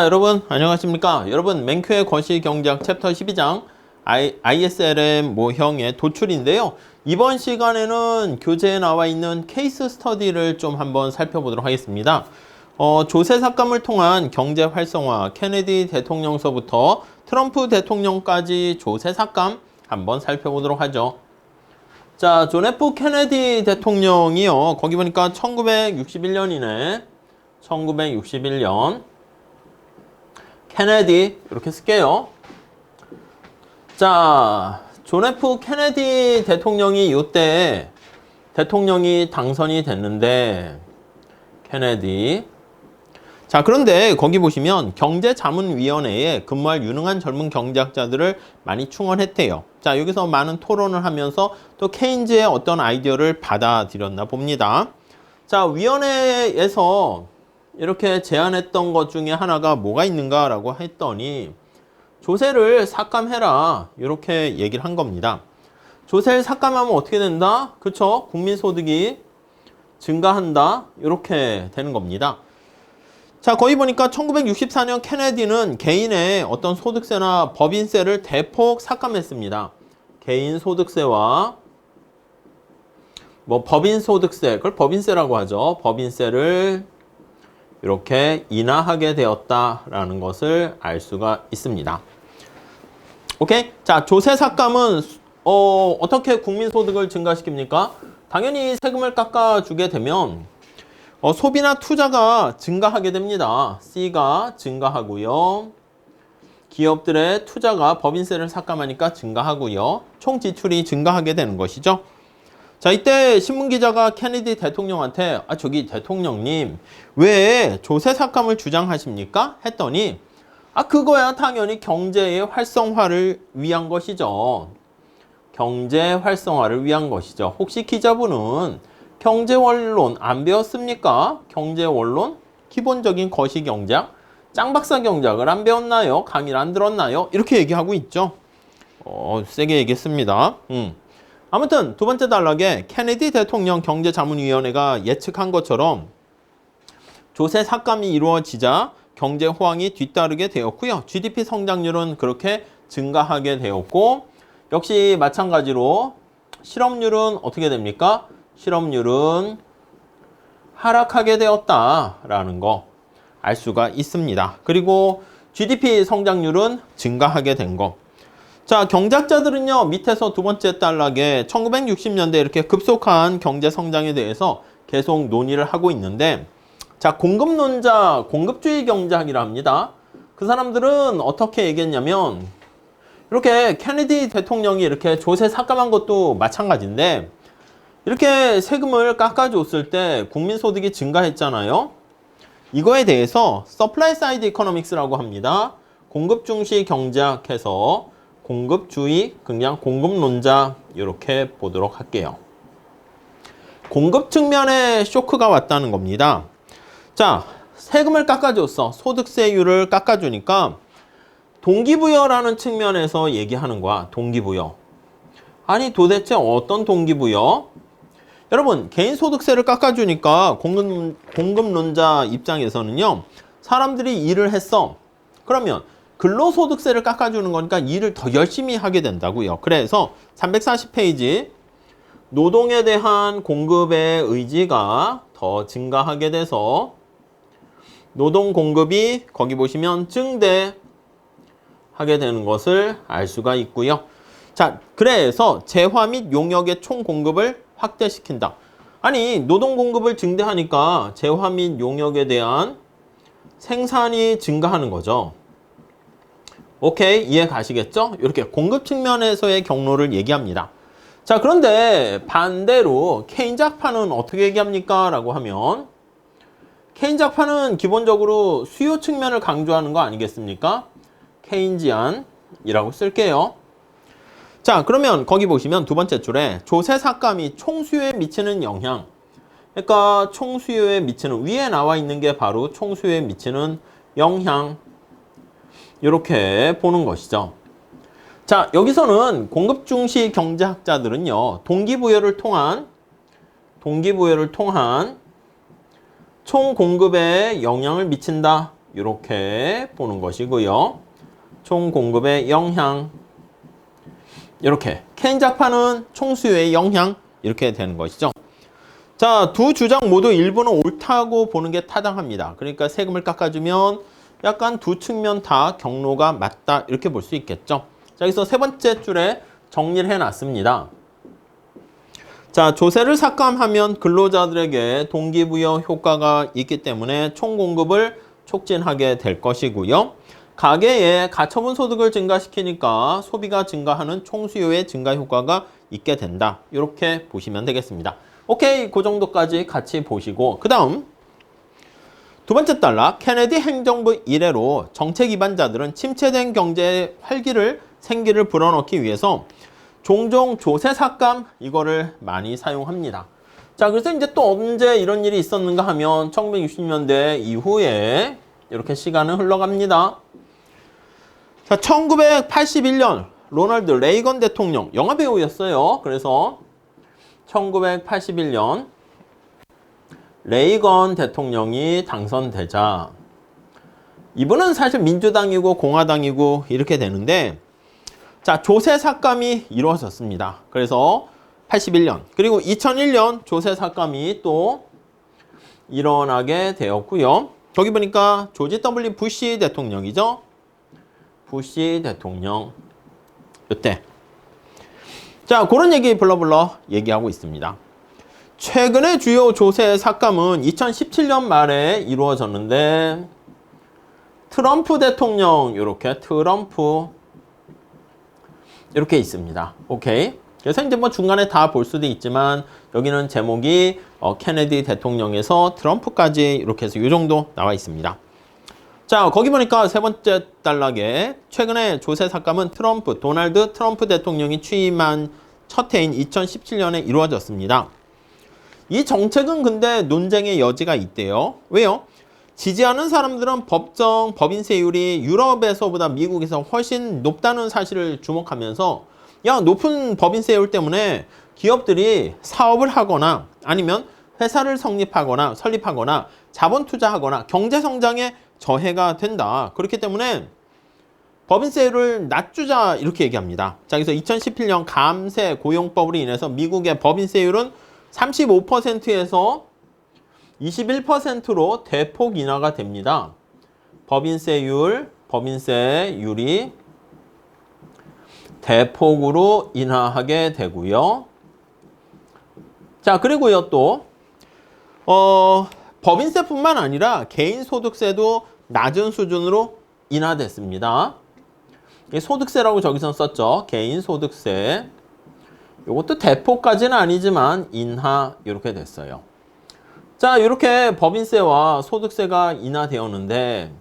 여러분 안녕하십니까. 여러분 맨큐의 거시경제학 챕터 12장 ISLM 모형의 도출인데요. 이번 시간에는 교재에 나와 있는 케이스 스터디를 좀 한번 살펴보도록 하겠습니다. 조세 삭감을 통한 경제 활성화, 케네디 대통령서부터 트럼프 대통령까지 조세 삭감 한번 살펴보도록 하죠. 자, 존 F 케네디 대통령이요. 거기 보니까 1961년이네. 1961년. 케네디 이렇게 쓸게요. 자, 존 F 케네디 대통령이 이때 대통령이 당선이 됐는데 케네디. 자, 그런데 거기 보시면 경제자문위원회에 근무할 유능한 젊은 경제학자들을 많이 충원했대요. 자, 여기서 많은 토론을 하면서 또 케인즈의 어떤 아이디어를 받아들였나 봅니다. 자, 위원회에서 이렇게 제안했던 것 중에 하나가 뭐가 있는가라고 했더니 조세를 삭감해라 이렇게 얘기를 한 겁니다. 조세를 삭감하면 어떻게 된다? 그쵸? 국민소득이 증가한다 이렇게 되는 겁니다. 자, 거기 보니까 1964년 케네디는 개인의 어떤 소득세나 법인세를 대폭 삭감했습니다. 개인 소득세와 법인소득세, 그걸 법인세라고 하죠. 법인세를 이렇게 인하하게 되었다라는 것을 알 수가 있습니다. 오케이? 자, 조세 삭감은 어떻게 국민소득을 증가시킵니까? 당연히 세금을 깎아주게 되면 소비나 투자가 증가하게 됩니다. C가 증가하고요. 기업들의 투자가 법인세를 삭감하니까 증가하고요. 총 지출이 증가하게 되는 것이죠. 자, 이때 신문기자가 케네디 대통령한테 저기 대통령님 왜 조세 삭감을 주장하십니까? 했더니 그거야 당연히 경제의 활성화를 위한 것이죠. 경제 활성화를 위한 것이죠. 혹시 기자분은 경제원론 안 배웠습니까? 경제원론? 기본적인 거시경제학? 짱박사 경제학을 안 배웠나요? 강의를 안 들었나요? 이렇게 얘기하고 있죠. 세게 얘기했습니다. 아무튼 두 번째 단락에 케네디 대통령 경제자문위원회가 예측한 것처럼 조세 삭감이 이루어지자 경제 호황이 뒤따르게 되었고요. GDP 성장률은 그렇게 증가하게 되었고 역시 마찬가지로 실업률은 어떻게 됩니까? 실업률은 하락하게 되었다라는 거 알 수가 있습니다. 그리고 GDP 성장률은 증가하게 된 거. 자, 경제학자들은요, 밑에서 두 번째 단락에 1960년대 이렇게 급속한 경제 성장에 대해서 계속 논의를 하고 있는데, 자, 공급론자, 공급주의 경제학이라 합니다. 그 사람들은 어떻게 얘기했냐면, 이렇게 케네디 대통령이 이렇게 조세 삭감한 것도 마찬가지인데, 이렇게 세금을 깎아줬을 때 국민소득이 증가했잖아요. 이거에 대해서 서플라이 사이드 이코노믹스라고 합니다. 공급 중시 경제학에서 공급주의, 그냥 공급론자 이렇게 보도록 할게요. 공급 측면에 쇼크가 왔다는 겁니다. 자, 세금을 깎아줬어. 소득세율을 깎아주니까 동기부여라는 측면에서 얘기하는 거야. 동기부여. 아니 도대체 어떤 동기부여? 여러분, 개인소득세를 깎아주니까 공급론자 입장에서는요. 사람들이 일을 했어. 그러면 근로소득세를 깎아주는 거니까 일을 더 열심히 하게 된다고요. 그래서 340페이지 노동에 대한 공급의 의지가 더 증가하게 돼서 노동 공급이 거기 보시면 증대하게 되는 것을 알 수가 있고요. 자, 그래서 재화 및 용역의 총 공급을 확대시킨다. 아니, 노동 공급을 증대하니까 재화 및 용역에 대한 생산이 증가하는 거죠. 오케이, 이해 가시겠죠? 이렇게 공급 측면에서의 경로를 얘기합니다. 자, 그런데 반대로 케인작파는 어떻게 얘기합니까? 라고 하면 케인작파는 기본적으로 수요 측면을 강조하는 거 아니겠습니까? 케인지안이라고 쓸게요. 자, 그러면 거기 보시면 두 번째 줄에 조세 삭감이 총수요에 미치는 영향. 그러니까 총수요에 미치는, 위에 나와 있는 게 바로 총수요에 미치는 영향. 이렇게 보는 것이죠. 자, 여기서는 공급 중시 경제학자들은요, 동기부여를 통한 총 공급에 영향을 미친다. 이렇게 보는 것이고요. 총 공급의 영향. 이렇게 케인작파는 총수요의 영향 이렇게 되는 것이죠. 자, 두 주장 모두 일부는 옳다고 보는 게 타당합니다. 그러니까 세금을 깎아주면 약간 두 측면 다 경로가 맞다 이렇게 볼 수 있겠죠. 자, 여기서 세 번째 줄에 정리를 해놨습니다. 자, 조세를 삭감하면 근로자들에게 동기부여 효과가 있기 때문에 총공급을 촉진하게 될 것이고요. 가계의 가처분 소득을 증가시키니까 소비가 증가하는 총수요의 증가 효과가 있게 된다. 이렇게 보시면 되겠습니다. 오케이, 그 정도까지 같이 보시고 그 다음 두 번째 단락, 케네디 행정부 이래로 정책 위반자들은 침체된 경제의 생기를 불어넣기 위해서 종종 조세 삭감 이거를 많이 사용합니다. 자, 그래서 이제 또 언제 이런 일이 있었는가 하면 1960년대 이후에 이렇게 시간은 흘러갑니다. 자, 1981년 로널드 레이건 대통령 영화배우였어요. 그래서 1981년 레이건 대통령이 당선되자 이분은 사실 민주당이고 공화당이고 이렇게 되는데 자, 조세 삭감이 이루어졌습니다. 그래서 81년 그리고 2001년 조세 삭감이 또 일어나게 되었고요. 거기 보니까 조지 W 부시 대통령이죠. 부시 대통령 이때 자, 그런 얘기 불러 얘기하고 있습니다. 최근의 주요 조세 삭감은 2017년 말에 이루어졌는데 트럼프 대통령 이렇게 트럼프 이렇게 있습니다. 오케이. 그래서 이제 뭐 중간에 다 볼 수도 있지만 여기는 제목이 케네디 대통령에서 트럼프까지 이렇게 해서 이 정도 나와 있습니다. 자, 거기 보니까 세 번째 단락에 최근에 조세 삭감은 도널드 트럼프 대통령이 취임한 첫 해인 2017년에 이루어졌습니다. 이 정책은 근데 논쟁의 여지가 있대요. 왜요? 지지하는 사람들은 법인세율이 유럽에서보다 미국에서 훨씬 높다는 사실을 주목하면서 야, 높은 법인세율 때문에 기업들이 사업을 하거나 아니면 회사를 설립하거나 자본 투자하거나 경제 성장에 저해가 된다. 그렇기 때문에 법인세율을 낮추자 이렇게 얘기합니다. 자, 그래서 2017년 감세 고용법으로 인해서 미국의 법인세율은 35%에서 21%로 대폭 인하가 됩니다. 법인세율이 대폭으로 인하하게 되고요. 자, 그리고요 또 법인세뿐만 아니라 개인소득세도 낮은 수준으로 인하됐습니다. 소득세라고 저기서 썼죠. 개인소득세. 이것도 대폭까지는 아니지만 인하 이렇게 됐어요. 자, 이렇게 법인세와 소득세가 인하되었는데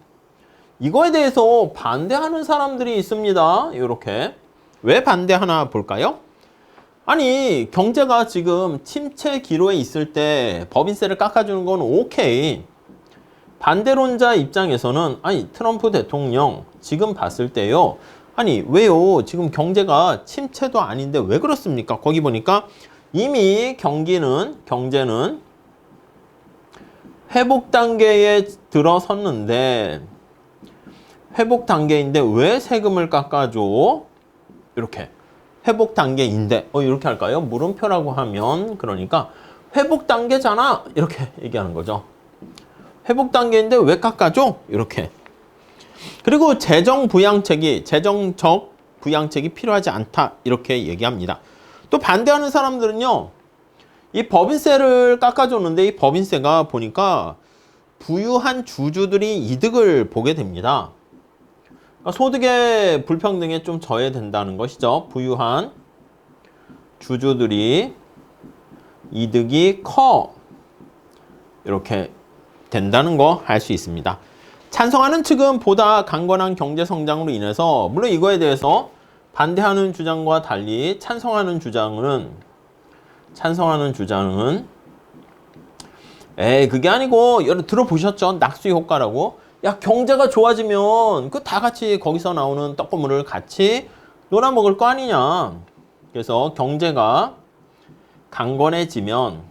이거에 대해서 반대하는 사람들이 있습니다. 이렇게. 왜 반대하나 볼까요? 아니, 경제가 지금 침체 기로에 있을 때 법인세를 깎아주는 건 오케이. 반대론자 입장에서는 아니, 트럼프 대통령 지금 봤을 때요. 아니, 왜요? 지금 경제가 침체도 아닌데 왜 그렇습니까? 거기 보니까 이미 경제는 회복 단계에 들어섰는데 회복 단계인데 왜 세금을 깎아줘? 이렇게. 회복 단계인데 이렇게 할까요? 물음표라고 하면 그러니까 회복 단계잖아 이렇게 얘기하는 거죠. 회복 단계인데 왜 깎아줘? 이렇게. 그리고 재정적 부양책이 필요하지 않다 이렇게 얘기합니다. 또 반대하는 사람들은요, 이 법인세를 깎아줬는데 이 법인세가 보니까 부유한 주주들이 이득을 보게 됩니다. 소득의 불평등에 좀 저해된다는 것이죠. 부유한 주주들이 이득이 커 이렇게 된다는 거 알 수 있습니다. 찬성하는 측은 보다 강건한 경제 성장으로 인해서 물론 이거에 대해서 반대하는 주장과 달리 찬성하는 주장은 그게 아니고 여러분 들어보셨죠? 낙수 효과라고. 야, 경제가 좋아지면 그 다 같이 거기서 나오는 떡고물을 같이 놀아 먹을 거 아니냐. 그래서 경제가 강건해지면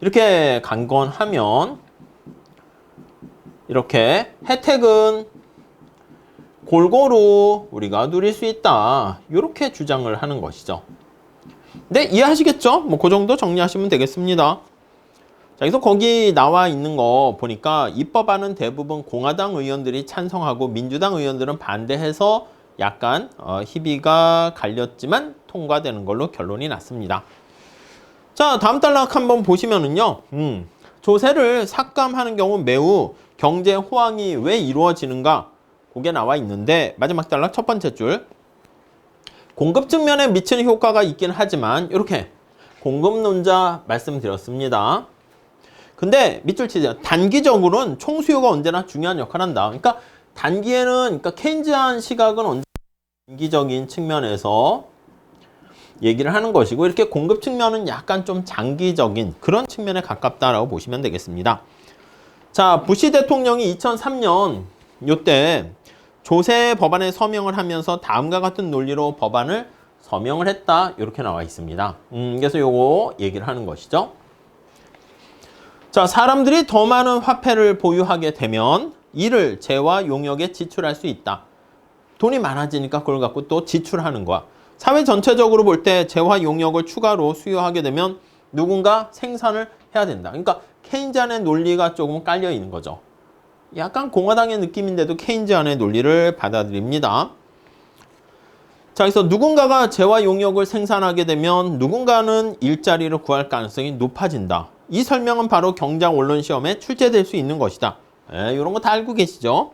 이렇게 강건하면 이렇게 혜택은 골고루 우리가 누릴 수 있다. 이렇게 주장을 하는 것이죠. 네, 이해하시겠죠? 뭐 그 정도 정리하시면 되겠습니다. 자, 그래서 거기 나와 있는 거 보니까 입법안은 대부분 공화당 의원들이 찬성하고 민주당 의원들은 반대해서 약간 희비가 갈렸지만 통과되는 걸로 결론이 났습니다. 자, 다음 단락 한번 보시면은요. 조세를 삭감하는 경우 매우 경제 호황이 왜 이루어지는가? 그게 나와 있는데 마지막 단락 첫 번째 줄. 공급 측면에 미치는 효과가 있긴 하지만 이렇게 공급론자 말씀드렸습니다. 근데 밑줄 치세요. 단기적으로는 총수요가 언제나 중요한 역할을 한다. 그러니까 단기에는 그러니까 케인즈한 시각은 언제나 단기적인 측면에서 얘기를 하는 것이고 이렇게 공급 측면은 약간 좀 장기적인 그런 측면에 가깝다라고 보시면 되겠습니다. 자, 부시 대통령이 2003년 요때 조세 법안에 서명을 하면서 다음과 같은 논리로 법안을 서명을 했다. 이렇게 나와 있습니다. 그래서 요거 얘기를 하는 것이죠. 자, 사람들이 더 많은 화폐를 보유하게 되면 이를 재화 용역에 지출할 수 있다. 돈이 많아지니까 그걸 갖고 또 지출하는 거야. 사회 전체적으로 볼 때 재화 용역을 추가로 수요하게 되면 누군가 생산을 해야 된다. 그러니까 케인즈안의 논리가 조금 깔려 있는 거죠. 약간 공화당의 느낌인데도 케인즈안의 논리를 받아들입니다. 자, 그래서 누군가가 재화 용역을 생산하게 되면 누군가는 일자리를 구할 가능성이 높아진다. 이 설명은 바로 경장 원론 시험에 출제될 수 있는 것이다. 이런 거 다 알고 계시죠?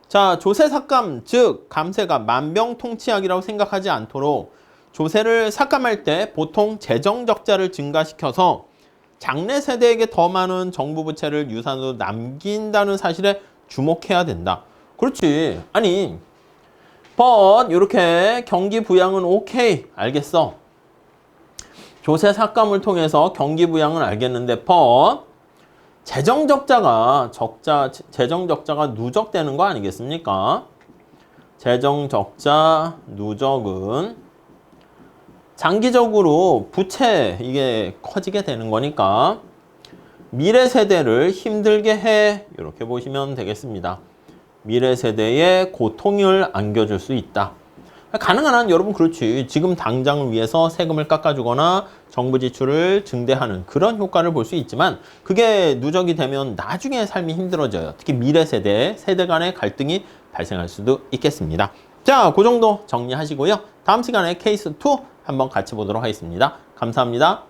자, 조세 삭감, 즉 감세가 만병통치약이라고 생각하지 않도록 조세를 삭감할 때 보통 재정 적자를 증가시켜서 장래 세대에게 더 많은 정부 부채를 유산으로 남긴다는 사실에 주목해야 된다. 그렇지. 아니, 이렇게 경기 부양은 오케이. 알겠어. 조세 삭감을 통해서 경기 부양은 알겠는데 재정 적자가 누적되는 거 아니겠습니까? 재정 적자 누적은 장기적으로 부채 이게 커지게 되는 거니까 미래 세대를 힘들게 해. 이렇게 보시면 되겠습니다. 미래 세대에 고통을 안겨줄 수 있다. 가능한 한 여러분 그렇지. 지금 당장을 위해서 세금을 깎아주거나 정부 지출을 증대하는 그런 효과를 볼 수 있지만 그게 누적이 되면 나중에 삶이 힘들어져요. 특히 미래 세대 간의 갈등이 발생할 수도 있겠습니다. 자, 그 정도 정리하시고요. 다음 시간에 케이스 2 한번 같이 보도록 하겠습니다. 감사합니다.